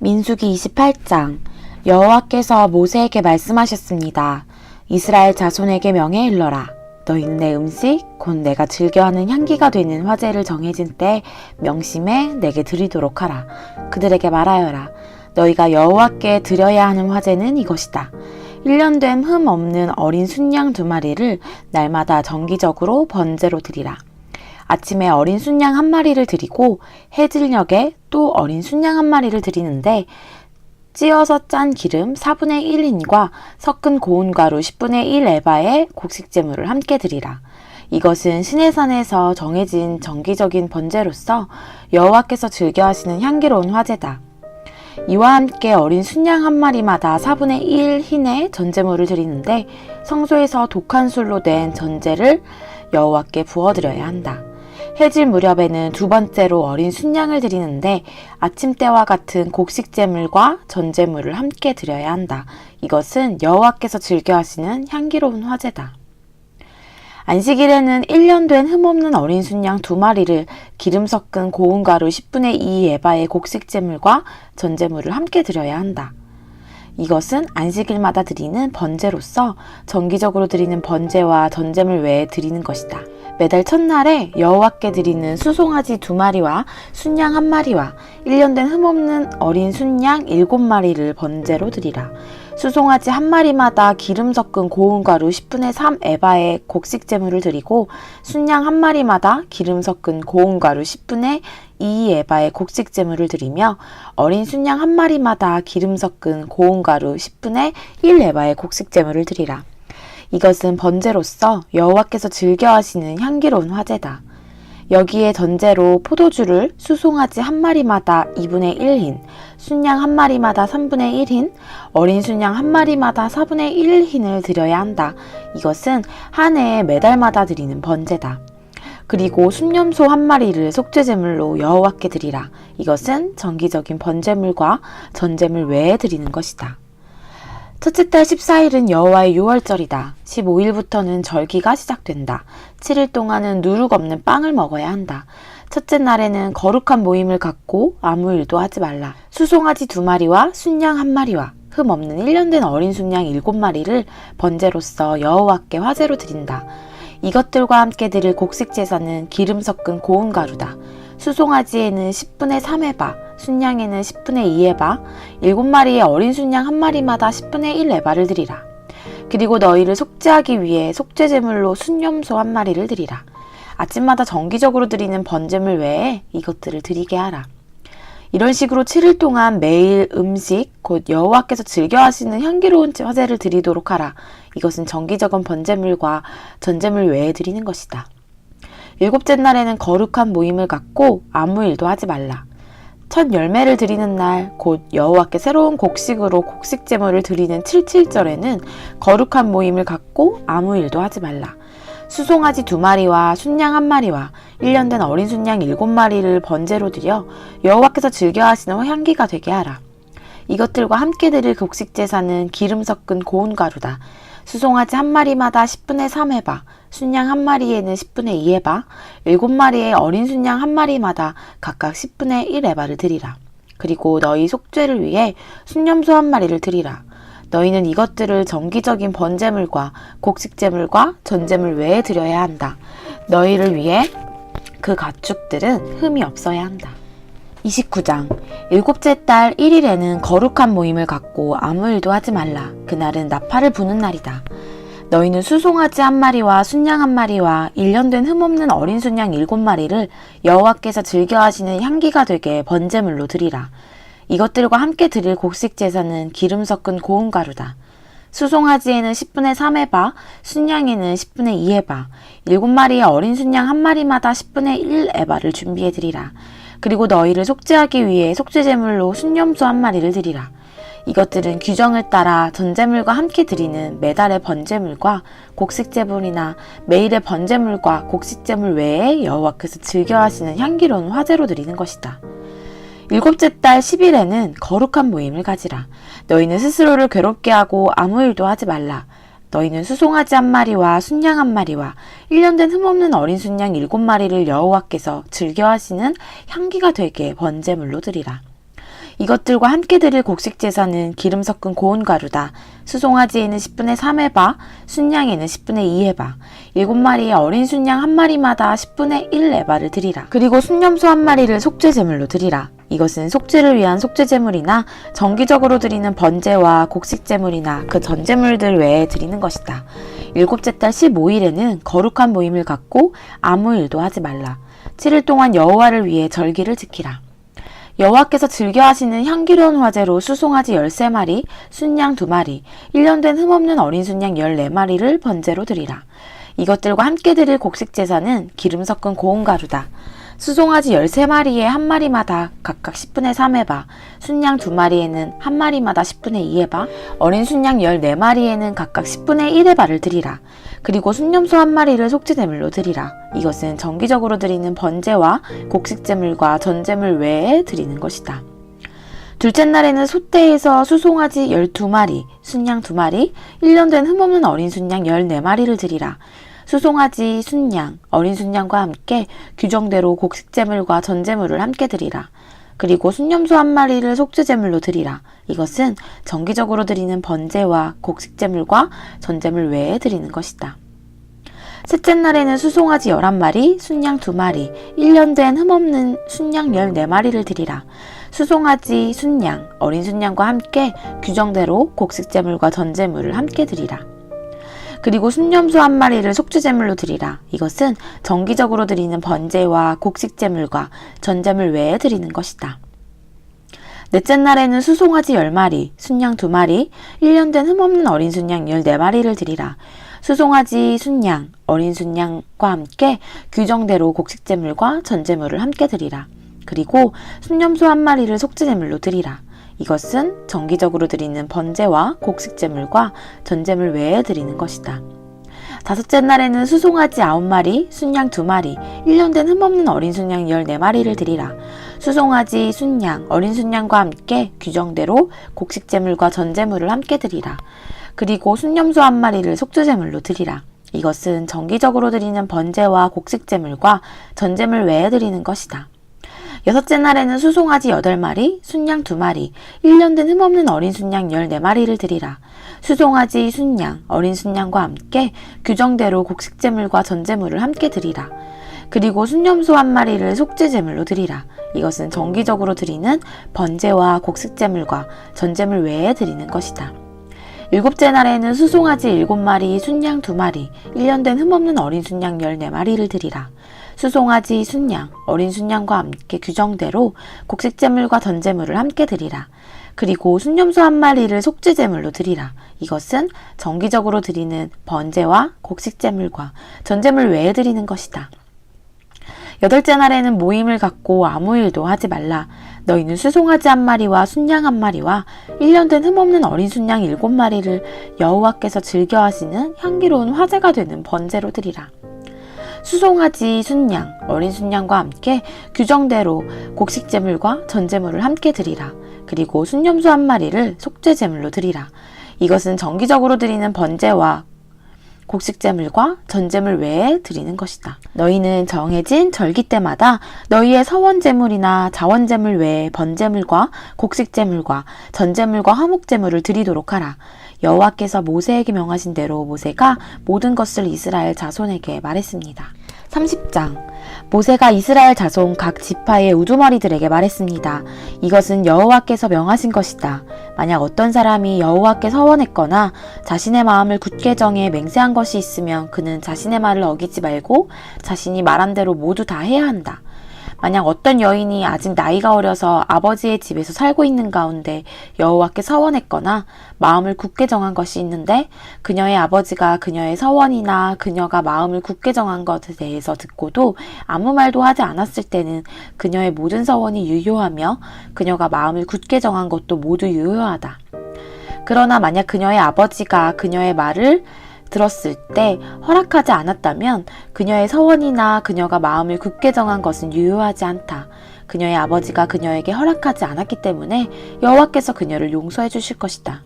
민수기 28장. 여호와께서 모세에게 말씀하셨습니다. 이스라엘 자손에게 명해 일러라. 너희는 내 음식 곧 내가 즐겨하는 향기가 되는 화제를 정해진 때 명심해 내게 드리도록 하라. 그들에게 말하여라. 너희가 여호와께 드려야 하는 화제는 이것이다. 1년 된 흠 없는 어린 순양 2마리를 날마다 정기적으로 번제로 드리라. 아침에 어린 순양 1마리를 드리고 해질녘에 또 어린 순양 1마리를 드리는데 찌어서 짠 기름 4분의 1흰과 섞은 고운 가루 10분의 1 에바의 곡식제물을 함께 드리라. 이것은 시내산에서 정해진 정기적인 번제로서 여호와께서 즐겨하시는 향기로운 화제다. 이와 함께 어린 순양 1마리마다 4분의 1 흰의 전제물을 드리는데 성소에서 독한 술로 된 전제를 여호와께 부어드려야 한다. 해질 무렵에는 2번째로 어린 순양을 드리는데 아침때와 같은 곡식제물과 전제물을 함께 드려야 한다. 이것은 여호와께서 즐겨하시는 향기로운 화제다. 안식일에는 1년 된 흠없는 어린 순양 2마리를 기름 섞은 고운 가루 10분의 2 에바의 곡식제물과 전제물을 함께 드려야 한다. 이것은 안식일마다 드리는 번제로서 정기적으로 드리는 번제와 전제물 외에 드리는 것이다. 매달 첫날에 여호와께 드리는 수송아지 2마리와 순양 1마리와 1년 된 흠없는 어린 순양 7마리를 번제로 드리라. 수송아지 1마리마다 기름 섞은 고운 가루 10분의 3 에바의 곡식제물을 드리고 순양 1마리마다 기름 섞은 고운 가루 10분의 2 에바의 곡식제물을 드리며 어린 순양 1마리마다 기름 섞은 고운 가루 10분의 1 에바의 곡식제물을 드리라. 이것은 번제로서 여호와께서 즐겨하시는 향기로운 화제다. 여기에 전제로 포도주를 수송아지 1마리마다 2분의 1흰, 순양 1마리마다 3분의 1흰, 어린 순양 1마리마다 4분의 1흰을 드려야 한다. 이것은 한 해에 매달마다 드리는 번제다. 그리고 순염소 1마리를 속죄제물로 여호와께 드리라. 이것은 정기적인 번제물과 전제물 외에 드리는 것이다. 첫째 달 14일은 여호와의 유월절이다. 15일부터는 절기가 시작된다. 7일 동안은 누룩 없는 빵을 먹어야 한다. 첫째 날에는 거룩한 모임을 갖고 아무 일도 하지 말라. 수송아지 2마리와 순양 1마리와 흠 없는 1년 된 어린 순양 7마리를 번제로서 여호와께 화제로 드린다. 이것들과 함께 드릴 곡식제사는 기름 섞은 고운 가루다. 수송아지에는 10분의 3에바, 순양에는 10분의 2에바, 7마리의 어린 순양 1마리마다 10분의 1에바를 드리라. 그리고 너희를 속죄하기 위해 속죄제물로 순염소 1마리를 드리라. 아침마다 정기적으로 드리는 번제물 외에 이것들을 드리게 하라. 이런 식으로 7일 동안 매일 음식, 곧 여호와께서 즐겨하시는 향기로운 화제를 드리도록 하라. 이것은 정기적인 번제물과 전제물 외에 드리는 것이다. 7째 날에는 거룩한 모임을 갖고 아무 일도 하지 말라. 첫 열매를 드리는 날, 곧 여호와께 새로운 곡식으로 곡식제물을 드리는 77절에는 거룩한 모임을 갖고 아무 일도 하지 말라. 수송아지 2마리와 순양 1마리와 1년 된 어린 순양 7마리를 번제로 드려 여호와께서 즐겨하시는 향기가 되게 하라. 이것들과 함께 드릴 곡식제사는 기름 섞은 고운 가루다. 수송아지 1마리마다 10분의 3에바, 순양 1마리에는 10분의 2에바, 7마리의 어린 순양 1마리마다 각각 10분의 1에바를 드리라. 그리고 너희 속죄를 위해 순염소 1마리를 드리라. 너희는 이것들을 정기적인 번제물과 곡식제물과 전제물 외에 드려야 한다. 너희를 위해 그 가축들은 흠이 없어야 한다. 29장. 7째 달 1일에는 거룩한 모임을 갖고 아무 일도 하지 말라. 그날은 나팔을 부는 날이다. 너희는 수송아지 1마리와 순양 1마리와 1년 된 흠없는 어린 순양 7마리를 여호와께서 즐겨하시는 향기가 되게 번제물로 드리라. 이것들과 함께 드릴 곡식제사는 기름 섞은 고운 가루다. 수송아지에는 10분의 3에바, 순양에는 10분의 2에바, 7마리의 어린 순양 1마리마다 10분의 1에바를 준비해 드리라. 그리고 너희를 속죄하기 위해 속죄제물로 순염소 1마리를 드리라. 이것들은 규정을 따라 전제물과 함께 드리는 매달의 번제물과 곡식제물이나 매일의 번제물과 곡식제물 외에 여호와께서 즐겨하시는 향기로운 화제로 드리는 것이다. 7째 달 10일에는 거룩한 모임을 가지라. 너희는 스스로를 괴롭게 하고 아무 일도 하지 말라. 너희는 수송아지 1마리와 순양 1마리와 1년 된 흠없는 어린 순양 7마리를 여호와께서 즐겨하시는 향기가 되게 번제물로 드리라. 이것들과 함께 드릴 곡식 제사는 기름 섞은 고운 가루다. 수송아지에는 10분의 3해바, 순양에는 10분의 2해바, 7마리의 어린 순양 한 마리마다 10분의 1에바를 드리라. 그리고 순염소 한 마리를 속죄 제물로 드리라. 이것은 속죄를 위한 속죄 제물이나 정기적으로 드리는 번제와 곡식 제물이나 그 전 제물들 외에 드리는 것이다. 7째 달 15일에는 거룩한 모임을 갖고 아무 일도 하지 말라. 7일 동안 여호와를 위해 절기를 지키라. 여호와께서 즐겨하시는 향기로운 화제로 수송아지 13마리, 순양 2마리, 1년 된 흠없는 어린 순양 14마리를 번제로 드리라. 이것들과 함께 드릴 곡식 제사는 기름 섞은 고운 가루다. 수송아지 13마리에 한 마리마다 각각 10분의 3에바, 순양 2마리에는 한 마리마다 10분의 2에바, 어린 순양 14마리에는 각각 10분의 1에바를 드리라. 그리고 순염소 한 마리를 속죄제물로 드리라. 이것은 정기적으로 드리는 번제와 곡식제물과 전제물 외에 드리는 것이다. 둘째 날에는 소떼에서 수송아지 12마리, 순양 2마리, 1년 된 흠없는 어린 순양 14마리를 드리라. 수송아지, 순양, 어린 순양과 함께 규정대로 곡식제물과 전제물을 함께 드리라. 그리고 순염소 한 마리를 속죄제물로 드리라. 이것은 정기적으로 드리는 번제와 곡식제물과 전제물 외에 드리는 것이다. 셋째 날에는 수송아지 11마리, 순양 2마리, 1년 된 흠없는 순양 14마리를 드리라. 수송아지, 순양, 어린 순양과 함께 규정대로 곡식제물과 전제물을 함께 드리라. 그리고 순염소 한 마리를 속죄제물로 드리라. 이것은 정기적으로 드리는 번제와 곡식제물과 전제물 외에 드리는 것이다. 넷째 날에는 수송아지 10마리, 순양 2마리, 1년 된 흠없는 어린 순양 14마리를 드리라. 수송아지, 순양, 어린 순양과 함께 규정대로 곡식제물과 전제물을 함께 드리라. 그리고 순염소 한 마리를 속죄제물로 드리라. 이것은 정기적으로 드리는 번제와 곡식제물과 전제물 외에 드리는 것이다. 다섯째 날에는 수송아지 9마리, 순양 2마리, 1년 된 흠없는 어린 순양 14마리를 드리라. 수송아지, 순양, 어린 순양과 함께 규정대로 곡식제물과 전제물을 함께 드리라. 그리고 순염소 한 마리를 속죄제물로 드리라. 이것은 정기적으로 드리는 번제와 곡식제물과 전제물 외에 드리는 것이다. 여섯째 날에는 수송아지 8마리, 순양 2마리, 1년 된 흠없는 어린 순양 14마리를 드리라. 수송아지, 순양, 어린 순양과 함께 규정대로 곡식제물과 전제물을 함께 드리라. 그리고 순염소 한 마리를 속죄제물로 드리라. 이것은 정기적으로 드리는 번제와 곡식제물과 전제물 외에 드리는 것이다. 일곱째 날에는 수송아지 7마리, 순양 2마리, 1년 된 흠없는 어린 순양 14마리를 드리라. 수송아지, 순양, 어린 순양과 함께 규정대로 곡식제물과 전제물을 함께 드리라. 그리고 순염소 한 마리를 속죄제물로 드리라. 이것은 정기적으로 드리는 번제와 곡식제물과 전제물 외에 드리는 것이다. 여덟째 날에는 모임을 갖고 아무 일도 하지 말라. 너희는 수송아지 한 마리와 순양 한 마리와 1년 된 흠없는 어린 순양 7마리를 여호와께서 즐겨하시는 향기로운 화제가 되는 번제로 드리라. 수송아지, 순양, 어린 순양과 함께 규정대로 곡식제물과 전제물을 함께 드리라. 그리고 순염소 한 마리를 속죄제물로 드리라. 이것은 정기적으로 드리는 번제와 곡식제물과 전제물 외에 드리는 것이다. 너희는 정해진 절기 때마다 너희의 서원제물이나 자원제물 외에 번제물과 곡식제물과 전제물과 화목제물을 드리도록 하라. 여호와께서 모세에게 명하신 대로 모세가 모든 것을 이스라엘 자손에게 말했습니다. 30장 모세가 이스라엘 자손 각 지파의 우두머리들에게 말했습니다. 이것은 여호와께서 명하신 것이다. 만약 어떤 사람이 여호와께 서원했거나 자신의 마음을 굳게 정해 맹세한 것이 있으면 그는 자신의 말을 어기지 말고 자신이 말한 대로 모두 다 해야 한다. 만약 어떤 여인이 아직 나이가 어려서 아버지의 집에서 살고 있는 가운데 여호와께 서원했거나 마음을 굳게 정한 것이 있는데 그녀의 아버지가 그녀의 서원이나 그녀가 마음을 굳게 정한 것에 대해서 듣고도 아무 말도 하지 않았을 때는 그녀의 모든 서원이 유효하며 그녀가 마음을 굳게 정한 것도 모두 유효하다. 그러나 만약 그녀의 아버지가 그녀의 말을 들었을 때 허락하지 않았다면 그녀의 서원이나 그녀가 마음을 굳게 정한 것은 유효하지 않다. 그녀의 아버지가 그녀에게 허락하지 않았기 때문에 여호와께서 그녀를 용서해 주실 것이다.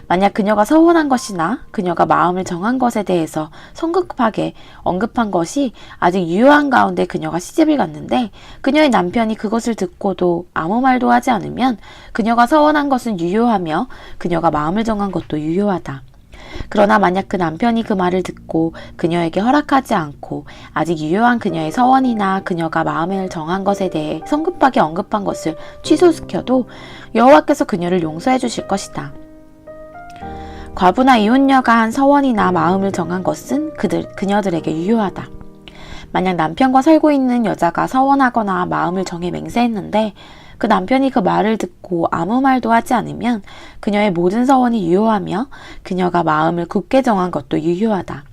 만약 그녀가 서원한 것이나 그녀가 마음을 정한 것에 대해서 성급하게 언급한 것이 아직 유효한 가운데 그녀가 시집을 갔는데 그녀의 남편이 그것을 듣고도 아무 말도 하지 않으면 그녀가 서원한 것은 유효하며 그녀가 마음을 정한 것도 유효하다. 그러나 만약 그 남편이 그 말을 듣고 그녀에게 허락하지 않고 아직 유효한 그녀의 서원이나 그녀가 마음을 정한 것에 대해 성급하게 언급한 것을 취소시켜도 여호와께서 그녀를 용서해 주실 것이다. 과부나 이혼녀가 한 서원이나 마음을 정한 것은 그녀들에게 유효하다. 만약 남편과 살고 있는 여자가 서원하거나 마음을 정해 맹세했는데 그 남편이 그 말을 듣고 아무 말도 하지 않으면 그녀의 모든 서원이 유효하며 그녀가 마음을 굳게 정한 것도 유효하다.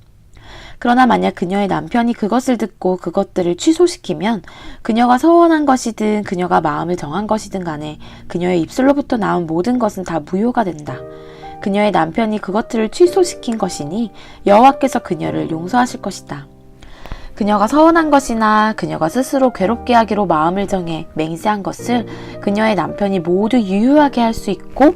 그러나 만약 그녀의 남편이 그것을 듣고 그것들을 취소시키면 그녀가 서원한 것이든 그녀가 마음을 정한 것이든 간에 그녀의 입술로부터 나온 모든 것은 다 무효가 된다. 그녀의 남편이 그것들을 취소시킨 것이니 여호와께서 그녀를 용서하실 것이다. 그녀가 서원한 것이나 그녀가 스스로 괴롭게 하기로 마음을 정해 맹세한 것을 그녀의 남편이 모두 유효하게 할 수 있고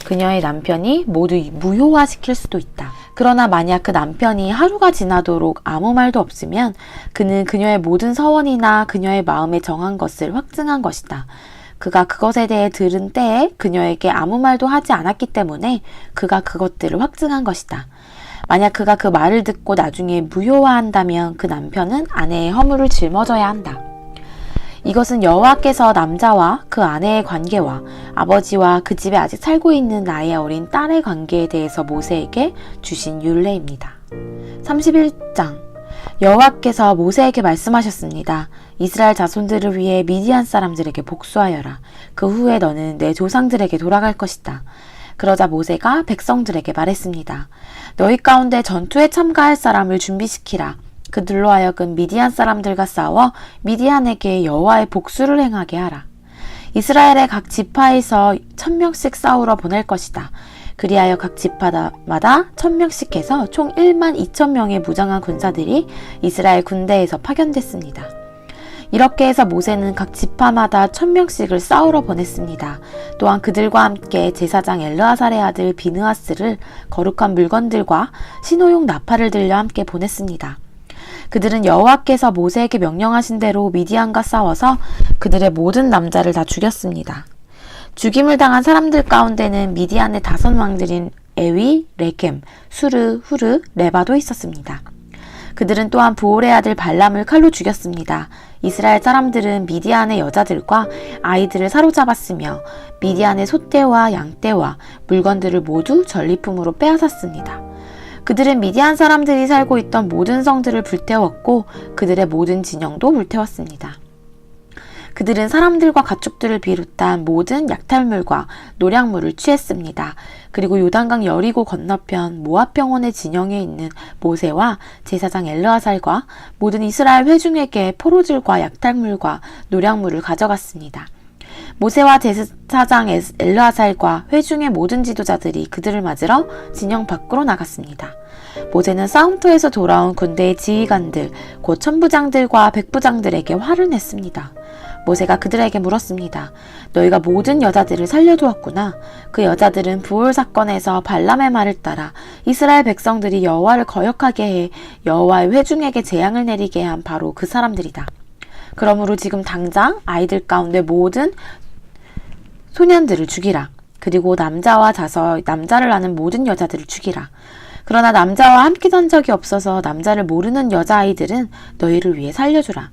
그녀의 남편이 모두 무효화시킬 수도 있다. 그러나 만약 그 남편이 하루가 지나도록 아무 말도 없으면 그는 그녀의 모든 서원이나 그녀의 마음에 정한 것을 확증한 것이다. 그가 그것에 대해 들은 때에 그녀에게 아무 말도 하지 않았기 때문에 그가 그것들을 확증한 것이다. 만약 그가 그 말을 듣고 나중에 무효화한다면 그 남편은 아내의 허물을 짊어져야 한다. 이것은 여호와께서 남자와 그 아내의 관계와 아버지와 그 집에 아직 살고 있는 나의 어린 딸의 관계에 대해서 모세에게 주신 율례입니다. 31장 여호와께서 모세에게 말씀하셨습니다. 이스라엘 자손들을 위해 미디안 사람들에게 복수하여라. 그 후에 너는 내 조상들에게 돌아갈 것이다. 그러자 모세가 백성들에게 말했습니다. 너희 가운데 전투에 참가할 사람을 준비시키라. 그들로 하여금 미디안 사람들과 싸워 미디안에게 여호와의 복수를 행하게 하라. 이스라엘의 각 지파에서 1000명씩 싸우러 보낼 것이다. 그리하여 각 지파마다 1000명씩 해서 총 12,000명의 무장한 군사들이 이스라엘 군대에서 파견됐습니다. 이렇게 해서 모세는 각 지파마다 1000명씩을 싸우러 보냈습니다. 또한 그들과 함께 제사장 엘르아살의 아들 비느하스를 거룩한 물건들과 신호용 나팔을 들려 함께 보냈습니다. 그들은 여호와께서 모세에게 명령하신 대로 미디안과 싸워서 그들의 모든 남자를 다 죽였습니다. 죽임을 당한 사람들 가운데는 미디안의 5왕들인 에위, 레겜, 수르, 후르, 레바도 있었습니다. 그들은 또한 부올의 아들 발람을 칼로 죽였습니다. 이스라엘 사람들은 미디안의 여자들과 아이들을 사로잡았으며 미디안의 소떼와 양떼와 물건들을 모두 전리품으로 빼앗았습니다. 그들은 미디안 사람들이 살고 있던 모든 성들을 불태웠고 그들의 모든 진영도 불태웠습니다. 그들은 사람들과 가축들을 비롯한 모든 약탈물과 노략물을 취했습니다. 그리고 요단강 여리고 건너편 모압 평원의 진영에 있는 모세와 제사장 엘르아살과 모든 이스라엘 회중에게 포로들과 약탈물과 노략물을 가져갔습니다. 모세와 제사장 엘르아살과 회중의 모든 지도자들이 그들을 맞으러 진영 밖으로 나갔습니다. 모세는 싸움터에서 돌아온 군대의 지휘관들, 곧 천부장들과 백부장들에게 화를 냈습니다. 모세가 그들에게 물었습니다. 너희가 모든 여자들을 살려두었구나. 그 여자들은 부올 사건에서 발람의 말을 따라 이스라엘 백성들이 여호와를 거역하게 해 여호와의 회중에게 재앙을 내리게 한 바로 그 사람들이다. 그러므로 지금 당장 아이들 가운데 모든 소년들을 죽이라. 그리고 남자와 자서 남자를 아는 모든 여자들을 죽이라. 그러나 남자와 함께 산 적이 없어서 남자를 모르는 여자아이들은 너희를 위해 살려주라.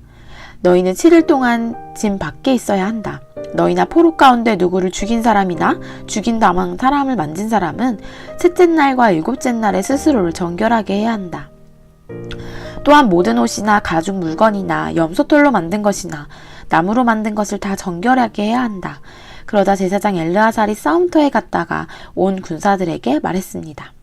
너희는 7일 동안 진 밖에 있어야 한다. 너희나 포로 가운데 누구를 죽인 사람이나 죽인 다만 사람을 만진 사람은 셋째 날과 일곱째 날에 스스로를 정결하게 해야 한다. 또한 모든 옷이나 가죽 물건이나 염소털로 만든 것이나 나무로 만든 것을 다 정결하게 해야 한다. 그러자 제사장 엘르아살이 싸움터에 갔다가 온 군사들에게 말했습니다.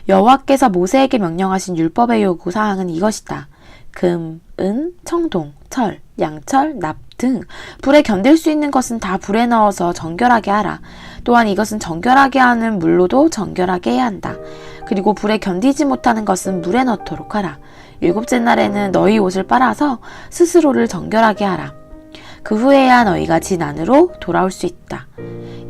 여호와께서 모세에게 명령하신 율법의 요구 사항은 이것이다. 금, 은, 청동, 철, 양철, 납 등 불에 견딜 수 있는 것은 다 불에 넣어서 정결하게 하라. 또한 이것은 정결하게 하는 물로도 정결하게 해야 한다. 그리고 불에 견디지 못하는 것은 물에 넣도록 하라. 일곱째 날에는 너희 옷을 빨아서 스스로를 정결하게 하라. 그 후에야 너희가 진 안으로 돌아올 수 있다.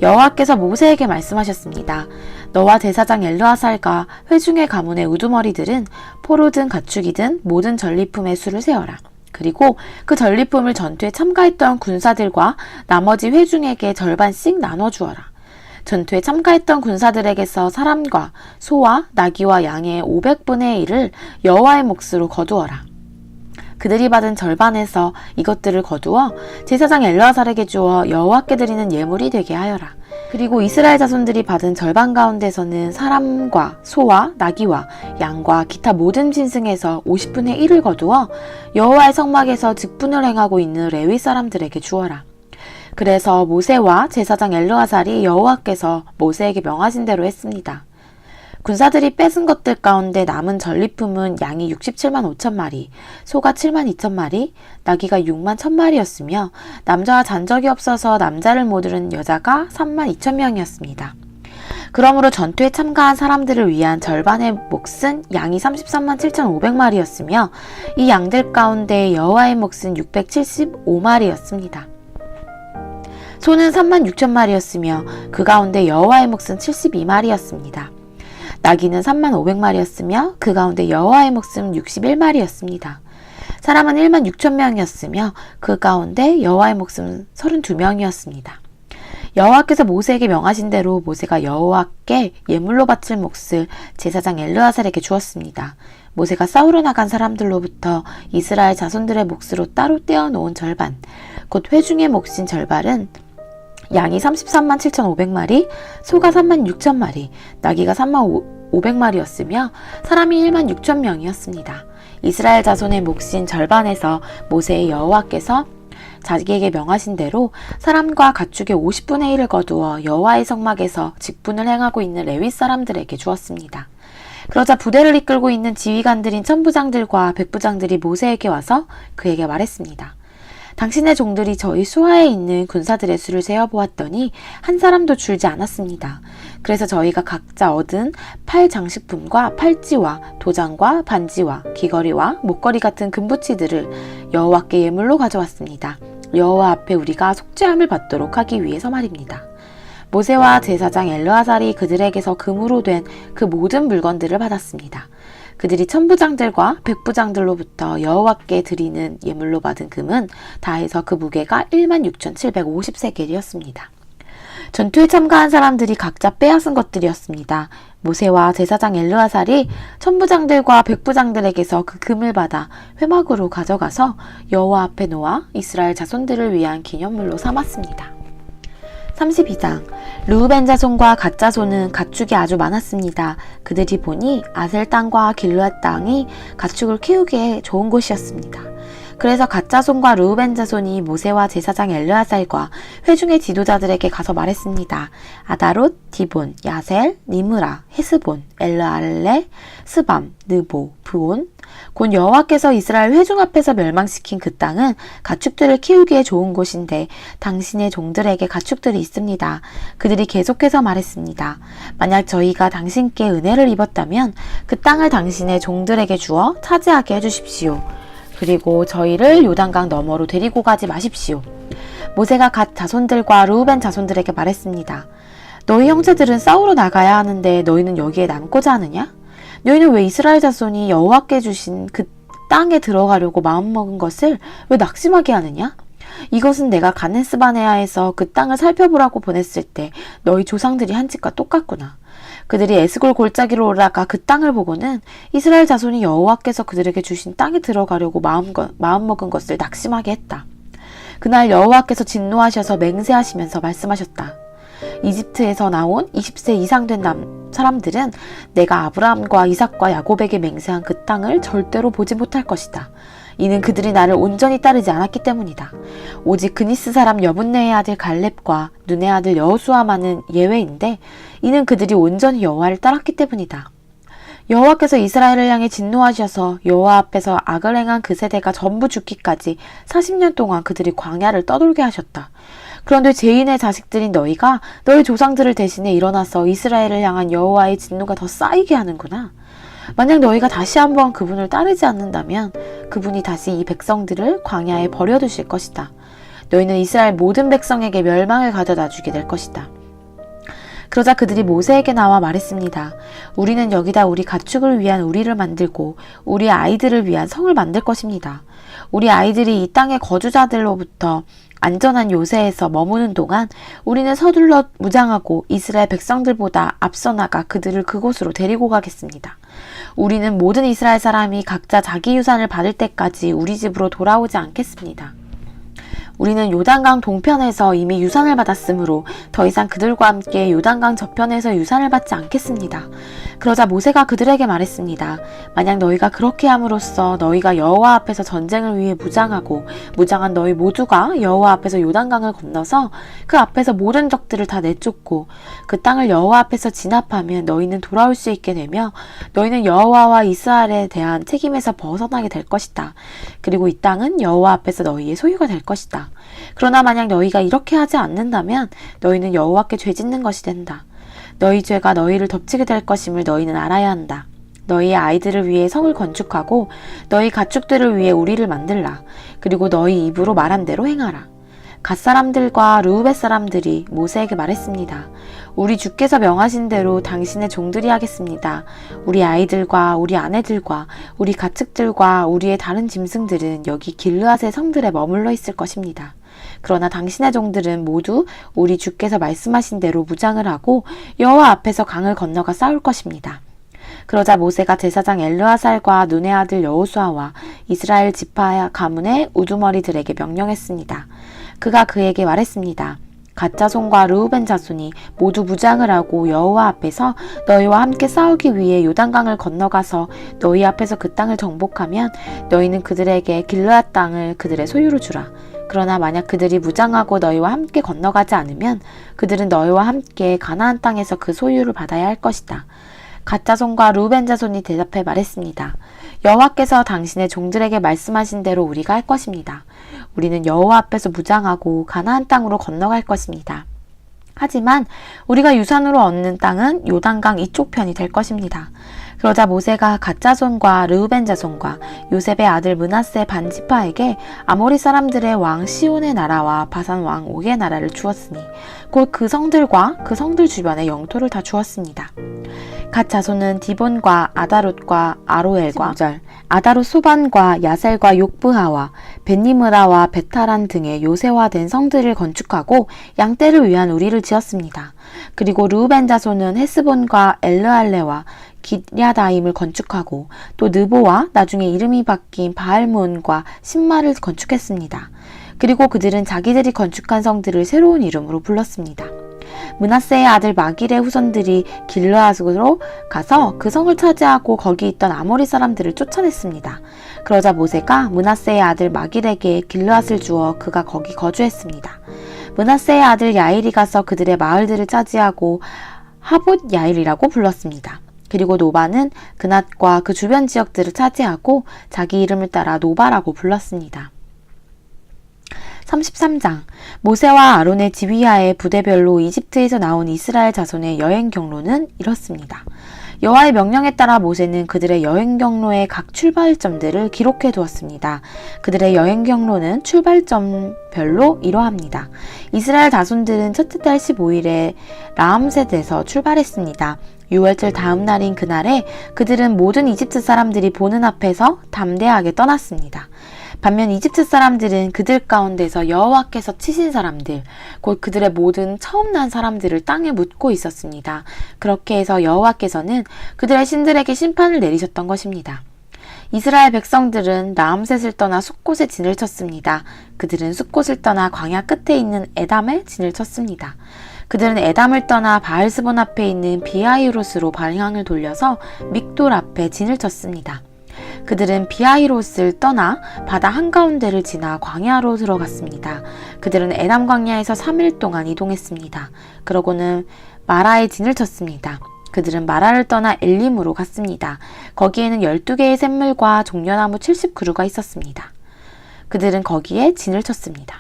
여호와께서 모세에게 말씀하셨습니다. 너와 제사장 엘르아살과 회중의 가문의 우두머리들은 포로든 가축이든 모든 전리품의 수를 세어라. 그리고 그 전리품을 전투에 참가했던 군사들과 나머지 회중에게 절반씩 나눠주어라. 전투에 참가했던 군사들에게서 사람과 소와 나귀와 양의 500분의 1을 여호와의 몫으로 거두어라. 그들이 받은 절반에서 이것들을 거두어 제사장 엘르아살에게 주어 여호와께 드리는 예물이 되게 하여라. 그리고 이스라엘 자손들이 받은 절반 가운데서는 사람과 소와 나귀와 양과 기타 모든 짐승에서 50분의 1을 거두어 여호와의 성막에서 직분을 행하고 있는 레위 사람들에게 주어라. 그래서 모세와 제사장 엘르아살이 여호와께서 모세에게 명하신 대로 했습니다. 군사들이 뺏은 것들 가운데 남은 전리품은 양이 67만 5천 마리, 소가 7만 2천 마리, 나귀가 6만 1천 마리였으며 남자와 잔적이 없어서 남자를 못 잃은 여자가 3만 2천 명이었습니다. 그러므로 전투에 참가한 사람들을 위한 절반의 몫은 양이 33만 7,500마리였으며 이 양들 가운데 여호와의 몫은 675마리였습니다. 소는 3만 6천 마리였으며 그 가운데 여호와의 몫은 72마리였습니다. 나귀는 3만 500마리였으며 그 가운데 여호와의 몫은 61마리였습니다. 사람은 1만 6천 명이었으며 그 가운데 여호와의 몫은 32명이었습니다. 여호와께서 모세에게 명하신 대로 모세가 여호와께 예물로 바칠 몫을 제사장 엘르아살에게 주었습니다. 모세가 싸우러 나간 사람들로부터 이스라엘 자손들의 몫으로 따로 떼어놓은 절반, 곧 회중의 몫인 절반은 양이 33만 7,500마리, 소가 3만 6천 마리, 나귀가 3만 500마리였으며 사람이 1만 6천 명이었습니다. 이스라엘 자손의 몫인 절반에서 모세의 여호와께서 자기에게 명하신 대로 사람과 가축의 50분의 1을 거두어 여호와의 성막에서 직분을 행하고 있는 레위 사람들에게 주었습니다. 그러자 부대를 이끌고 있는 지휘관들인 천부장들과 백부장들이 모세에게 와서 그에게 말했습니다. 당신의 종들이 저희 수하에 있는 군사들의 수를 세어보았더니 한 사람도 줄지 않았습니다. 그래서 저희가 각자 얻은 팔 장식품과 팔찌와 도장과 반지와 귀걸이와 목걸이 같은 금부치들을 여호와께 예물로 가져왔습니다. 여호와 앞에 우리가 속죄함을 받도록 하기 위해서 말입니다. 모세와 제사장 엘르아살이 그들에게서 금으로 된 그 모든 물건들을 받았습니다. 그들이 천부장들과 백부장들로부터 여호와께 드리는 예물로 받은 금은 다 해서 그 무게가 16,750세겔이었습니다. 전투에 참가한 사람들이 각자 빼앗은 것들이었습니다. 모세와 제사장 엘르아살이 천부장들과 백부장들에게서 그 금을 받아 회막으로 가져가서 여호와 앞에 놓아 이스라엘 자손들을 위한 기념물로 삼았습니다. 32장 르우벤 자손과 갓 자손은 가축이 아주 많았습니다. 그들이 보니 아셀 땅과 길르앗 땅이 가축을 키우기에 좋은 곳이었습니다. 그래서 갓 자손과 르우벤 자손이 모세와 제사장 엘르아살과 회중의 지도자들에게 가서 말했습니다. 아다롯, 디본, 야셀, 니므라, 헤스본, 엘르알레, 스밤, 느보, 브온 곧 여호와께서 이스라엘 회중 앞에서 멸망시킨 그 땅은 가축들을 키우기에 좋은 곳인데 당신의 종들에게 가축들이 있습니다. 그들이 계속해서 말했습니다. 만약 저희가 당신께 은혜를 입었다면 그 땅을 당신의 종들에게 주어 차지하게 해주십시오. 그리고 저희를 요단강 너머로 데리고 가지 마십시오. 모세가 갓 자손들과 르우벤 자손들에게 말했습니다. 너희 형제들은 싸우러 나가야 하는데 너희는 여기에 남고자 하느냐? 너희는 왜 이스라엘 자손이 여호와께 주신 그 땅에 들어가려고 마음먹은 것을 왜 낙심하게 하느냐? 이것은 내가 가데스바네아에서 그 땅을 살펴보라고 보냈을 때 너희 조상들이 한 짓과 똑같구나. 그들이 에스골 골짜기로 올라가 그 땅을 보고는 이스라엘 자손이 여호와께서 그들에게 주신 땅에 들어가려고 마음먹은 것을 낙심하게 했다. 그날 여호와께서 진노하셔서 맹세하시면서 말씀하셨다. 이집트에서 나온 20세 이상 된 사람들은 내가 아브라함과 이삭과 야곱에게 맹세한 그 땅을 절대로 보지 못할 것이다. 이는 그들이 나를 온전히 따르지 않았기 때문이다. 오직 그니스 사람 여분네의 아들 갈렙과 눈의 아들 여호수아만은 예외인데 이는 그들이 온전히 여호와를 따랐기 때문이다. 여호와께서 이스라엘을 향해 진노하셔서 여호와 앞에서 악을 행한 그 세대가 전부 죽기까지 40년 동안 그들이 광야를 떠돌게 하셨다. 그런데 죄인의 자식들인 너희가 너희 조상들을 대신해 일어나서 이스라엘을 향한 여호와의 진노가 더 쌓이게 하는구나. 만약 너희가 다시 한번 그분을 따르지 않는다면 그분이 다시 이 백성들을 광야에 버려두실 것이다. 너희는 이스라엘 모든 백성에게 멸망을 가져다 주게 될 것이다. 그러자 그들이 모세에게 나와 말했습니다. 우리는 여기다 우리 가축을 위한 우리를 만들고 우리 아이들을 위한 성을 만들 것입니다. 우리 아이들이 이 땅의 거주자들로부터 안전한 요새에서 머무는 동안 우리는 서둘러 무장하고 이스라엘 백성들보다 앞서 나가 그들을 그곳으로 데리고 가겠습니다. 우리는 모든 이스라엘 사람이 각자 자기 유산을 받을 때까지 우리 집으로 돌아오지 않겠습니다. 우리는 요단강 동편에서 이미 유산을 받았으므로 더 이상 그들과 함께 요단강 저편에서 유산을 받지 않겠습니다. 그러자 모세가 그들에게 말했습니다. 만약 너희가 그렇게 함으로써 너희가 여호와 앞에서 전쟁을 위해 무장한 너희 모두가 여호와 앞에서 요단강을 건너서 그 앞에서 모든 적들을 다 내쫓고 그 땅을 여호와 앞에서 진압하면 너희는 돌아올 수 있게 되며 너희는 여호와와 이스라엘에 대한 책임에서 벗어나게 될 것이다. 그리고 이 땅은 여호와 앞에서 너희의 소유가 될 것이다. 그러나 만약 너희가 이렇게 하지 않는다면 너희는 여호와께 죄짓는 것이 된다. 너희 죄가 너희를 덮치게 될 것임을 너희는 알아야 한다. 너희의 아이들을 위해 성을 건축하고 너희 가축들을 위해 우리를 만들라. 그리고 너희 입으로 말한 대로 행하라. 갓 사람들과 르우벳 사람들이 모세에게 말했습니다. 우리 주께서 명하신 대로 당신의 종들이 하겠습니다. 우리 아이들과 우리 아내들과 우리 가축들과 우리의 다른 짐승들은 여기 길르앗의 성들에 머물러 있을 것입니다. 그러나 당신의 종들은 모두 우리 주께서 말씀하신 대로 무장을 하고 여호와 앞에서 강을 건너가 싸울 것입니다. 그러자 모세가 제사장 엘르아살과 눈의 아들 여호수아와 이스라엘 지파 가문의 우두머리들에게 명령했습니다. 그가 그에게 말했습니다. 갓 자손과 르우벤 자손이 모두 무장을 하고 여호와 앞에서 너희와 함께 싸우기 위해 요단강을 건너가서 너희 앞에서 그 땅을 정복하면 너희는 그들에게 길르앗 땅을 그들의 소유로 주라. 그러나 만약 그들이 무장하고 너희와 함께 건너가지 않으면 그들은 너희와 함께 가나안 땅에서 그 소유를 받아야 할 것이다. 갓 자손과 르우벤 자손이 대답해 말했습니다. 여호와께서 당신의 종들에게 말씀하신 대로 우리가 할 것입니다. 우리는 여호와 앞에서 무장하고 가나안 땅으로 건너갈 것입니다. 하지만 우리가 유산으로 얻는 땅은 요단강 이쪽 편이 될 것입니다. 그러자 모세가 갓 자손과 르우벤 자손과 요셉의 아들 므낫세 반지파에게 아모리 사람들의 왕 시온의 나라와 바산 왕 옥의 나라를 주었으니 곧 그 성들과 그 성들 주변의 영토를 다 주었습니다. 갓 자손은 디본과 아다롯과 아로엘과 아다롯 소반과 야셀과 욕브하와 벳니므라와 베타란 등의 요새화된 성들을 건축하고 양떼를 위한 우리를 지었습니다. 그리고 르우벤 자손은 헤스본과 엘르알레와 기랴다임을 건축하고 또 느보와 나중에 이름이 바뀐 바알몬과 신마를 건축했습니다. 그리고 그들은 자기들이 건축한 성들을 새로운 이름으로 불렀습니다. 므낫세의 아들 마길의 후손들이 길르앗으로 가서 그 성을 차지하고 거기 있던 아모리 사람들을 쫓아냈습니다. 그러자 모세가 므낫세의 아들 마길에게 길르앗을 주어 그가 거기 거주했습니다. 므낫세의 아들 야일이 가서 그들의 마을들을 차지하고 하봇 야일이라고 불렀습니다. 그리고 노바는 그낫과 그 주변 지역들을 차지하고 자기 이름을 따라 노바라고 불렀습니다. 33장 모세와 아론의 지휘하에 부대별로 이집트에서 나온 이스라엘 자손의 여행 경로는 이렇습니다. 여호와의 명령에 따라 모세는 그들의 여행 경로의 각 출발점들을 기록해 두었습니다. 그들의 여행 경로는 출발점별로 이러합니다. 이스라엘 자손들은 첫째 달 15일에 라암셋에서 출발했습니다. 6월절 다음 날인 그날에 그들은 모든 이집트 사람들이 보는 앞에서 담대하게 떠났습니다. 반면 이집트 사람들은 그들 가운데서 여호와께서 치신 사람들, 곧 그들의 모든 처음 난 사람들을 땅에 묻고 있었습니다. 그렇게 해서 여호와께서는 그들의 신들에게 심판을 내리셨던 것입니다. 이스라엘 백성들은 라암셋을 떠나 숫곳에 진을 쳤습니다. 그들은 숫곳을 떠나 광야 끝에 있는 에담에 진을 쳤습니다. 그들은 에담을 떠나 바알스본 앞에 있는 비하이롯으로 방향을 돌려서 믹돌 앞에 진을 쳤습니다. 그들은 비하이롯을 떠나 바다 한가운데를 지나 광야로 들어갔습니다. 그들은 에담 광야에서 3일 동안 이동했습니다. 그러고는 마라에 진을 쳤습니다. 그들은 마라를 떠나 엘림으로 갔습니다. 거기에는 12개의 샘물과 종려나무 70그루가 있었습니다. 그들은 거기에 진을 쳤습니다.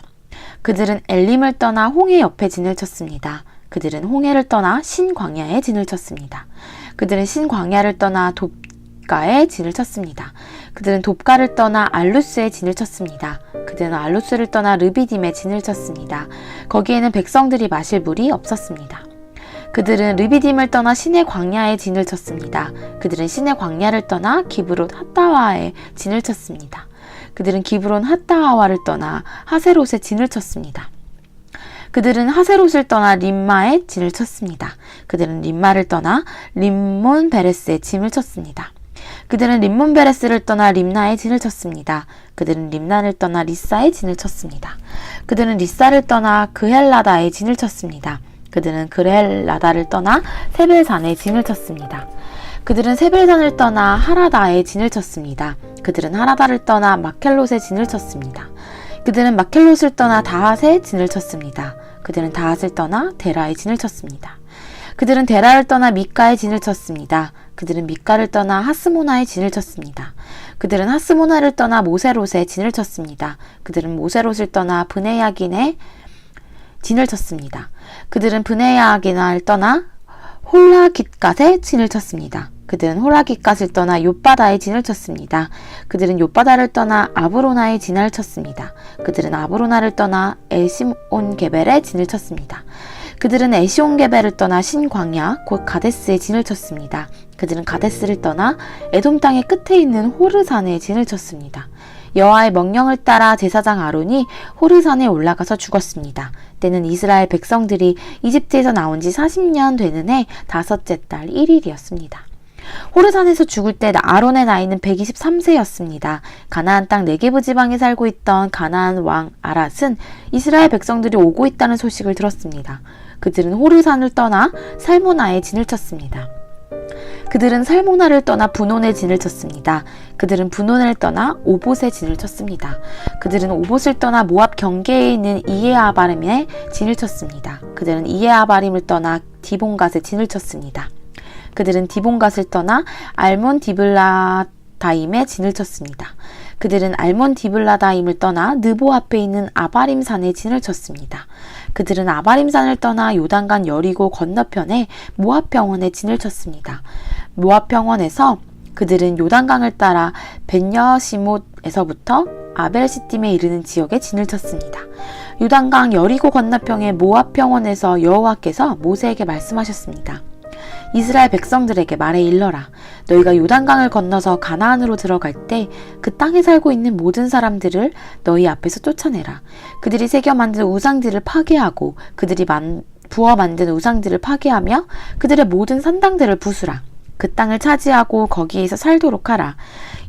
그들은 엘림을 떠나 홍해 옆에 진을 쳤습니다. 그들은 홍해를 떠나 신광야에 진을 쳤습니다. 그들은 신광야를 떠나 돕가에 진을 쳤습니다. 그들은 돕가를 떠나 알루스에 진을 쳤습니다. 그들은 그들은 알로스를 떠나 르비딤에 진을 쳤습니다. 거기에는 백성들이 마실 물이 없었습니다. 그들은 르비딤을 떠나 신의 광야에 진을 쳤습니다. 그들은 신의 광야를 떠나 기브롯 핫다와에 진을 쳤습니다. 그들은 기브론 핫다와를 떠나 하세롯에 진을 쳤습니다. 그들은 하세롯을 떠나 림마에 진을 쳤습니다. 그들은 림마를 떠나 림몬 베레스에 진을 쳤습니다. 그들은 림몬 베레스를 떠나 림나에 진을 쳤습니다. 그들은 림나를 떠나 리사에 진을 쳤습니다. 그들은 리사를 떠나 그헬라다에 진을 쳤습니다. 그들은 그헬라다를 떠나 세벨산에 진을 쳤습니다. 그들은 세벨산을 떠나 하라다에 진을 쳤습니다. 그들은 하라다를 떠나 마켈롯에 진을 쳤습니다. 그들은 마켈롯을 떠나 다핫에 진을 쳤습니다. 그들은 다핫을 떠나 데라에 진을 쳤습니다. 그들은 데라를 떠나 미가에 진을 쳤습니다. 그들은 미가를 떠나 하스모나에 진을 쳤습니다. 그들은 하스모나를 떠나 모세롯에 진을 쳤습니다. 그들은 모세롯을 떠나 브네야긴에 진을 쳤습니다. 그들은 브네야긴을 떠나 홀라깃갓에 진을 쳤습니다. 그들은 홀라깃갓을 떠나 욥바다에 진을 쳤습니다. 그들은 욥바다를 떠나 아브로나에 진을 쳤습니다. 그들은 아브로나를 떠나 에시온 게벨에 진을 쳤습니다. 그들은 에시온 게벨을 떠나 신광야 곧 가데스에 진을 쳤습니다. 그들은 가데스를 떠나 에돔 땅의 끝에 있는 호르산에 진을 쳤습니다. 여호와의 명령을 따라 제사장 아론이 호르산에 올라가서 죽었습니다. 때는 이스라엘 백성들이 이집트에서 나온 지 40년 되는 해 다섯째 달 1일이었습니다. 호르산에서 죽을 때 아론의 나이는 123세였습니다. 가나안 땅 네게브 지방에 살고 있던 가나안 왕 아랏은 이스라엘 백성들이 오고 있다는 소식을 들었습니다. 그들은 호르산을 떠나 살모나에 진을 쳤습니다. 그들은 살모나를 떠나 분온에 진을 쳤습니다. 그들은 분온을 떠나 오봇에 진을 쳤습니다. 그들은 오봇을 떠나 모압 경계에 있는 이에아바림에 진을 쳤습니다. 그들은 이에아바림을 떠나 디본갓에 진을 쳤습니다. 그들은 디본갓을 떠나 알몬 디블라다임에 진을 쳤습니다. 그들은 알몬 디블라다임을 떠나 느보 앞에 있는 아바림 산에 진을 쳤습니다. 그들은 아바림 산을 떠나 요단강 여리고 건너편에 모압 평원에 진을 쳤습니다. 모압 평원에서 그들은 요단강을 따라 벳여시못에서부터 아벨시딤에 이르는 지역에 진을 쳤습니다. 요단강 여리고 건너편의 모압 평원에서 여호와께서 모세에게 말씀하셨습니다. 이스라엘 백성들에게 말해 일러라. 너희가 요단강을 건너서 가나안으로 들어갈 때 그 땅에 살고 있는 모든 사람들을 너희 앞에서 쫓아내라. 그들이 새겨 만든 우상들을 파괴하고 그들이 부어 만든 우상들을 파괴하며 그들의 모든 산당들을 부수라. 그 땅을 차지하고 거기에서 살도록 하라.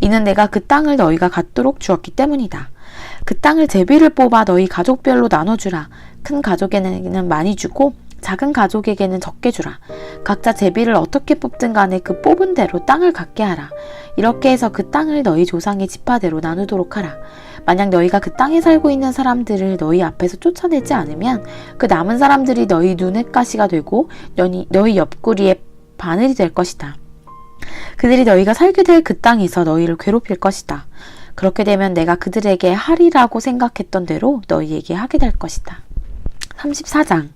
이는 내가 그 땅을 너희가 갖도록 주었기 때문이다. 그 땅을 제비를 뽑아 너희 가족별로 나눠주라. 큰 가족에게는 많이 주고 작은 가족에게는 적게 주라. 각자 제비를 어떻게 뽑든 간에 그 뽑은 대로 땅을 갖게 하라. 이렇게 해서 그 땅을 너희 조상의 지파대로 나누도록 하라. 만약 너희가 그 땅에 살고 있는 사람들을 너희 앞에서 쫓아내지 않으면 그 남은 사람들이 너희 눈의 가시가 되고 너희 옆구리에 바늘이 될 것이다. 그들이 너희가 살게 될 그 땅에서 너희를 괴롭힐 것이다. 그렇게 되면 내가 그들에게 하리라고 생각했던 대로 너희에게 하게 될 것이다. 34장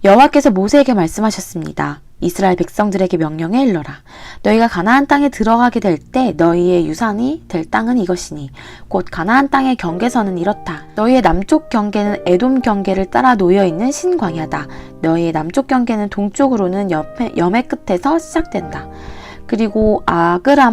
여호와께서 모세에게 말씀하셨습니다. 이스라엘 백성들에게 명령해 일러라. 너희가 가나안 땅에 들어가게 될 때 너희의 유산이 될 땅은 이것이니 곧 가나안 땅의 경계선은 이렇다. 너희의 남쪽 경계는 에돔 경계를 따라 놓여있는 신광야다. 너희의 남쪽 경계는 동쪽으로는 염해 끝에서 시작된다. 그리고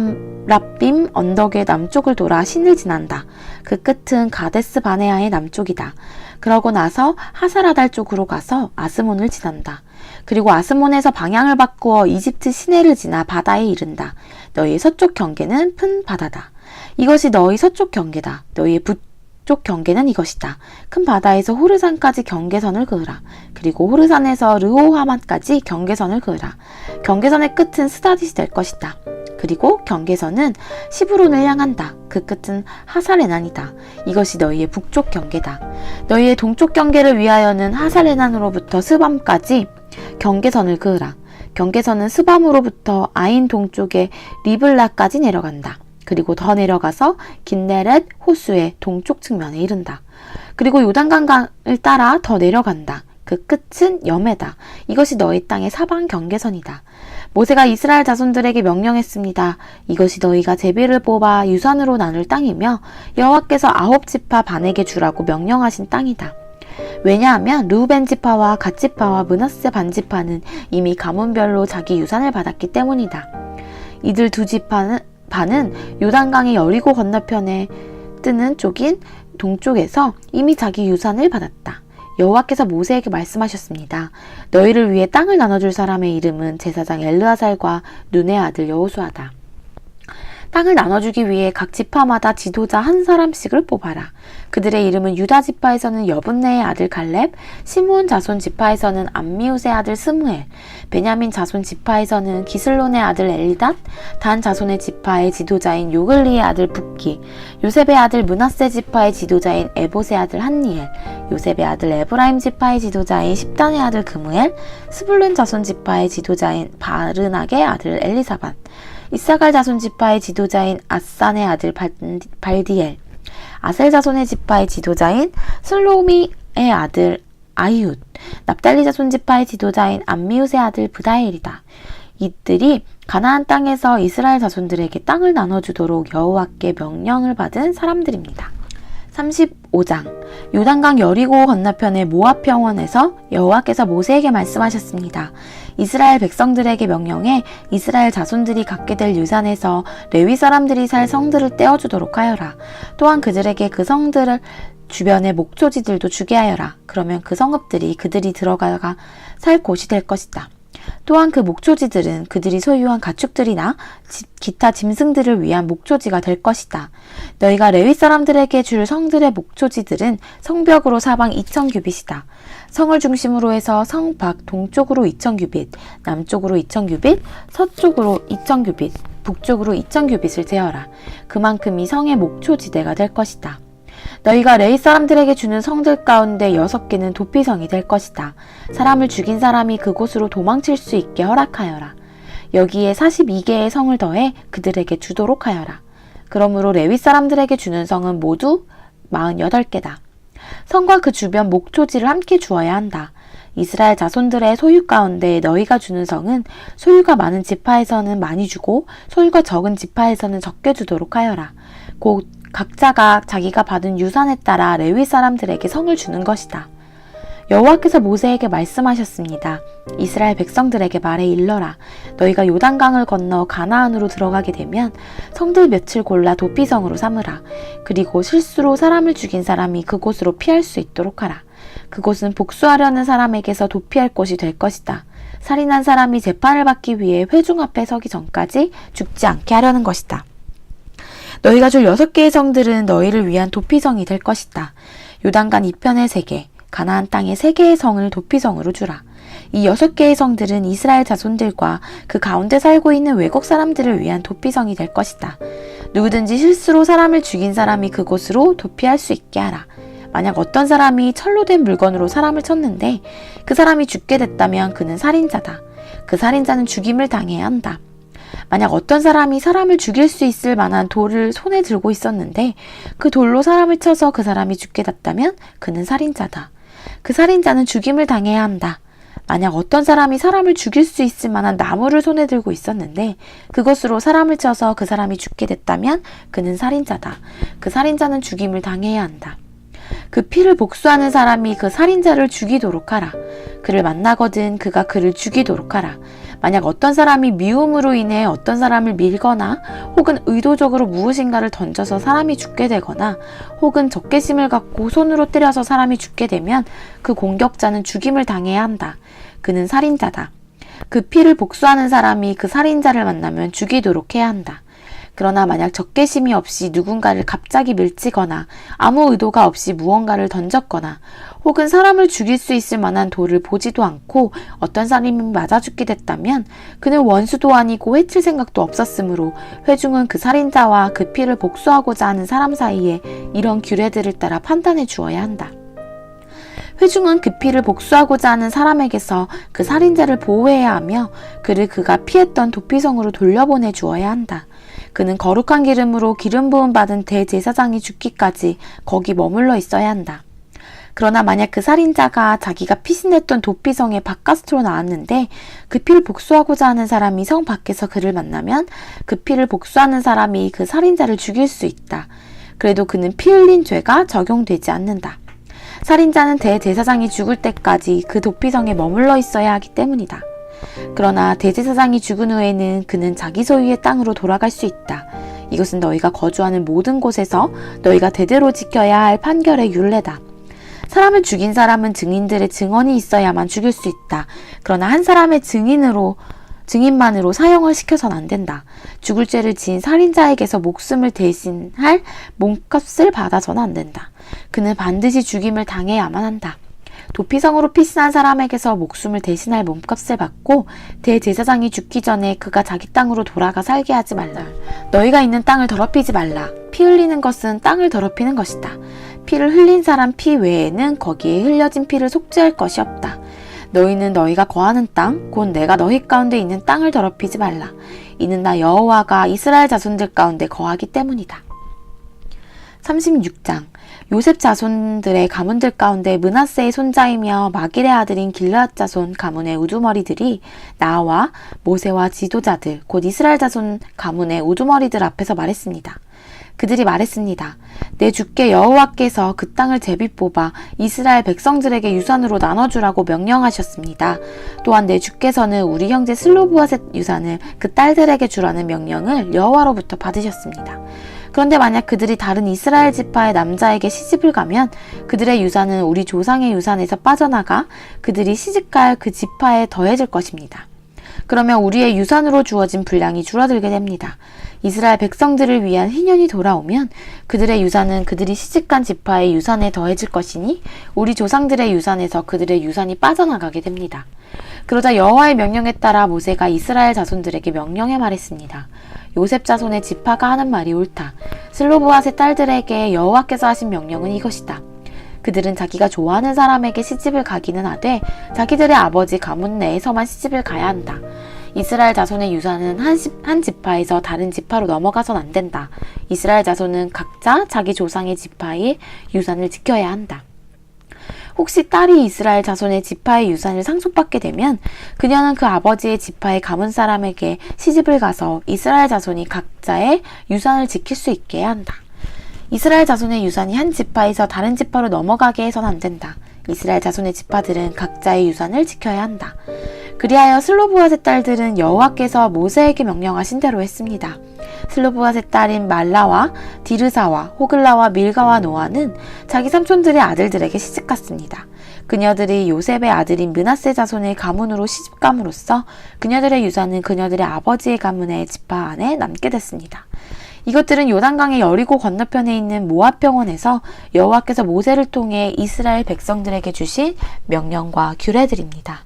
아그람랍빔 언덕의 남쪽을 돌아 신을 지난다. 그 끝은 가데스 바네아의 남쪽이다. 그러고 나서 하사라달 쪽으로 가서 아스몬을 지난다. 그리고 아스몬에서 방향을 바꾸어 이집트 시내를 지나 바다에 이른다. 너희의 서쪽 경계는 큰 바다다. 이것이 너희 서쪽 경계다. 너희의 북쪽 경계는 이것이다. 큰 바다에서 호르산까지 경계선을 그으라. 그리고 호르산에서 르호하만까지 경계선을 그으라. 경계선의 끝은 스다디시 될 것이다. 그리고 경계선은 시브론을 향한다. 그 끝은 하사레난이다. 이것이 너희의 북쪽 경계다. 너희의 동쪽 경계를 위하여는 하사레난으로부터 스밤까지 경계선을 그으라. 경계선은 스밤으로부터 아인 동쪽의 리블라까지 내려간다. 그리고 더 내려가서 긴네렛 호수의 동쪽 측면에 이른다. 그리고 요단강을 따라 더 내려간다. 그 끝은 염해다. 이것이 너희 땅의 사방 경계선이다. 모세가 이스라엘 자손들에게 명령했습니다. 이것이 너희가 제비를 뽑아 유산으로 나눌 땅이며 여호와께서 9지파 반에게 주라고 명령하신 땅이다. 왜냐하면 르우벤 지파와 갓 지파와 므낫세 반 지파는 이미 가문별로 자기 유산을 받았기 때문이다. 이들 2지파는 요단강의 여리고 건너편에 뜨는 쪽인 동쪽에서 이미 자기 유산을 받았다. 여호와께서 모세에게 말씀하셨습니다. 너희를 위해 땅을 나눠줄 사람의 이름은 제사장 엘르아살과 눈의 아들 여호수아다. 땅을 나눠주기 위해 각 지파마다 지도자 한 사람씩을 뽑아라. 그들의 이름은 유다 지파에서는 여분네의 아들 갈렙, 시므온 자손 지파에서는 암미우스의 아들 스무엘, 베냐민 자손 지파에서는 기슬론의 아들 엘리닷, 단 자손의 지파의 지도자인 요글리의 아들 붓기, 요셉의 아들 므낫세 지파의 지도자인 에봇의 아들 한니엘, 요셉의 아들 에브라임 지파의 지도자인 십단의 아들 그무엘, 스불룬 자손 지파의 지도자인 바르낙의 아들 엘리사밧, 이사갈 자손 지파의 지도자인 아산의 아들 발디엘, 아셀 자손의 지파의 지도자인 슬로미의 아들 아이웃, 납달리 자손 지파의 지도자인 암미우스의 아들 브다엘이다. 이들이 가나안 땅에서 이스라엘 자손들에게 땅을 나눠주도록 여호와께 명령을 받은 사람들입니다. 35장 요단강 여리고 건너편의 모압 평원에서 여호와께서 모세에게 말씀하셨습니다. 이스라엘 백성들에게 명령해 이스라엘 자손들이 갖게 될 유산에서 레위 사람들이 살 성들을 떼어주도록 하여라. 또한 그들에게 그 성들을 주변의 목초지들도 주게 하여라. 그러면 그 성읍들이 그들이 들어가가 살 곳이 될 것이다. 또한 그 목초지들은 그들이 소유한 가축들이나 기타 짐승들을 위한 목초지가 될 것이다. 너희가 레위 사람들에게 줄 성들의 목초지들은 성벽으로 사방 2000규빗이다. 성을 중심으로 해서 성 밖 동쪽으로 2000규빗, 남쪽으로 2000규빗, 서쪽으로 2000규빗, 북쪽으로 2000규빗을 재어라. 그만큼이 성의 목초지대가 될 것이다. 너희가 레위 사람들에게 주는 성들 가운데 6개는 도피성이 될 것이다. 사람을 죽인 사람이 그곳으로 도망칠 수 있게 허락하여라. 여기에 42개의 성을 더해 그들에게 주도록 하여라. 그러므로 레위 사람들에게 주는 성은 모두 48개다. 성과 그 주변 목초지를 함께 주어야 한다. 이스라엘 자손들의 소유 가운데 너희가 주는 성은 소유가 많은 지파에서는 많이 주고 소유가 적은 지파에서는 적게 주도록 하여라. 곧 각자가 자기가 받은 유산에 따라 레위 사람들에게 성을 주는 것이다. 여호와께서 모세에게 말씀하셨습니다. 이스라엘 백성들에게 말해 일러라. 너희가 요단강을 건너 가나안으로 들어가게 되면 성들 몇을 골라 도피성으로 삼으라. 그리고 실수로 사람을 죽인 사람이 그곳으로 피할 수 있도록 하라. 그곳은 복수하려는 사람에게서 도피할 곳이 될 것이다. 살인한 사람이 재판을 받기 위해 회중 앞에 서기 전까지 죽지 않게 하려는 것이다. 너희가 줄 6개의 성들은 너희를 위한 도피성이 될 것이다. 요단강 이편에 3개, 가나안 땅에 3개의 성을 도피성으로 주라. 이 6개의 성들은 이스라엘 자손들과 그 가운데 살고 있는 외국 사람들을 위한 도피성이 될 것이다. 누구든지 실수로 사람을 죽인 사람이 그곳으로 도피할 수 있게 하라. 만약 어떤 사람이 철로 된 물건으로 사람을 쳤는데 그 사람이 죽게 됐다면 그는 살인자다. 그 살인자는 죽임을 당해야 한다. 만약 어떤 사람이 사람을 죽일 수 있을 만한 돌을 손에 들고 있었는데 그 돌로 사람을 쳐서 그 사람이 죽게 됐다면 그는 살인자다. 그 살인자는 죽임을 당해야 한다. 만약 어떤 사람이 사람을 죽일 수 있을 만한 나무를 손에 들고 있었는데 그것으로 사람을 쳐서 그 사람이 죽게 됐다면 그는 살인자다. 그 살인자는 죽임을 당해야 한다. 그 피를 복수하는 사람이 그 살인자를 죽이도록 하라. 그를 만나거든 그가 그를 죽이도록 하라. 만약 어떤 사람이 미움으로 인해 어떤 사람을 밀거나 혹은 의도적으로 무엇인가를 던져서 사람이 죽게 되거나 혹은 적개심을 갖고 손으로 때려서 사람이 죽게 되면 그 공격자는 죽임을 당해야 한다. 그는 살인자다. 그 피를 복수하는 사람이 그 살인자를 만나면 죽이도록 해야 한다. 그러나 만약 적개심이 없이 누군가를 갑자기 밀치거나 아무 의도가 없이 무언가를 던졌거나 혹은 사람을 죽일 수 있을 만한 돌을 보지도 않고 어떤 사람이 맞아 죽게 됐다면 그는 원수도 아니고 해칠 생각도 없었으므로 회중은 그 살인자와 그 피를 복수하고자 하는 사람 사이에 이런 규례들을 따라 판단해 주어야 한다. 회중은 그 피를 복수하고자 하는 사람에게서 그 살인자를 보호해야 하며 그를 그가 피했던 도피성으로 돌려보내 주어야 한다. 그는 거룩한 기름으로 기름 부음 받은 대제사장이 죽기까지 거기 머물러 있어야 한다. 그러나 만약 그 살인자가 자기가 피신했던 도피성의 바깥으로 나왔는데 그 피를 복수하고자 하는 사람이 성 밖에서 그를 만나면 그 피를 복수하는 사람이 그 살인자를 죽일 수 있다. 그래도 그는 피 흘린 죄가 적용되지 않는다. 살인자는 대제사장이 죽을 때까지 그 도피성에 머물러 있어야 하기 때문이다. 그러나 대제사장이 죽은 후에는 그는 자기 소유의 땅으로 돌아갈 수 있다. 이것은 너희가 거주하는 모든 곳에서 너희가 대대로 지켜야 할 판결의 율례다. 사람을 죽인 사람은 증인들의 증언이 있어야만 죽일 수 있다. 그러나 한 사람의 증인만으로 사형을 시켜서는 안 된다. 죽을 죄를 지은 살인자에게서 목숨을 대신할 몸값을 받아서는 안 된다. 그는 반드시 죽임을 당해야만 한다. 도피성으로 피신한 사람에게서 목숨을 대신할 몸값을 받고 대제사장이 죽기 전에 그가 자기 땅으로 돌아가 살게 하지 말라. 너희가 있는 땅을 더럽히지 말라. 피 흘리는 것은 땅을 더럽히는 것이다. 피를 흘린 사람 피 외에는 거기에 흘려진 피를 속죄할 것이 없다. 너희는 너희가 거하는 땅, 곧 내가 너희 가운데 있는 땅을 더럽히지 말라. 이는 나 여호와가 이스라엘 자손들 가운데 거하기 때문이다. 36장 요셉 자손들의 가문들 가운데 므낫세의 손자이며 마길의 아들인 길르앗 자손 가문의 우두머리들이 나와 모세와 지도자들 곧 이스라엘 자손 가문의 우두머리들 앞에서 말했습니다. 그들이 말했습니다. 내 주께 여호와께서 그 땅을 제비 뽑아 이스라엘 백성들에게 유산으로 나눠주라고 명령하셨습니다. 또한 내 주께서는 우리 형제 슬로브앗의 유산을 그 딸들에게 주라는 명령을 여호와로부터 받으셨습니다. 그런데 만약 그들이 다른 이스라엘 지파의 남자에게 시집을 가면 그들의 유산은 우리 조상의 유산에서 빠져나가 그들이 시집갈 그 지파에 더해질 것입니다. 그러면 우리의 유산으로 주어진 분량이 줄어들게 됩니다. 이스라엘 백성들을 위한 희년이 돌아오면 그들의 유산은 그들이 시집간 지파의 유산에 더해질 것이니 우리 조상들의 유산에서 그들의 유산이 빠져나가게 됩니다. 그러자 여호와의 명령에 따라 모세가 이스라엘 자손들에게 명령해 말했습니다. 요셉 자손의 지파가 하는 말이 옳다. 슬로브앗의 딸들에게 여호와께서 하신 명령은 이것이다. 그들은 자기가 좋아하는 사람에게 시집을 가기는 하되 자기들의 아버지 가문 내에서만 시집을 가야 한다. 이스라엘 자손의 유산은 한 지파에서 다른 지파로 넘어가선 안 된다. 이스라엘 자손은 각자 자기 조상의 지파의 유산을 지켜야 한다. 혹시 딸이 이스라엘 자손의 지파의 유산을 상속받게 되면 그녀는 그 아버지의 지파의 가문 사람에게 시집을 가서 이스라엘 자손이 각자의 유산을 지킬 수 있게 해야 한다. 이스라엘 자손의 유산이 한 지파에서 다른 지파로 넘어가게 해서는 안 된다. 이스라엘 자손의 지파들은 각자의 유산을 지켜야 한다. 그리하여 슬로브앗의 딸들은 여호와께서 모세에게 명령하신 대로 했습니다. 슬로브앗의 딸인 말라와 디르사와 호글라와 밀가와 노아는 자기 삼촌들의 아들들에게 시집갔습니다. 그녀들이 요셉의 아들인 므낫세 자손의 가문으로 시집감으로써 그녀들의 유산은 그녀들의 아버지의 가문의 지파 안에 남게 됐습니다. 이것들은 요단강의 여리고 건너편에 있는 모압 평원에서 여호와께서 모세를 통해 이스라엘 백성들에게 주신 명령과 규례들입니다.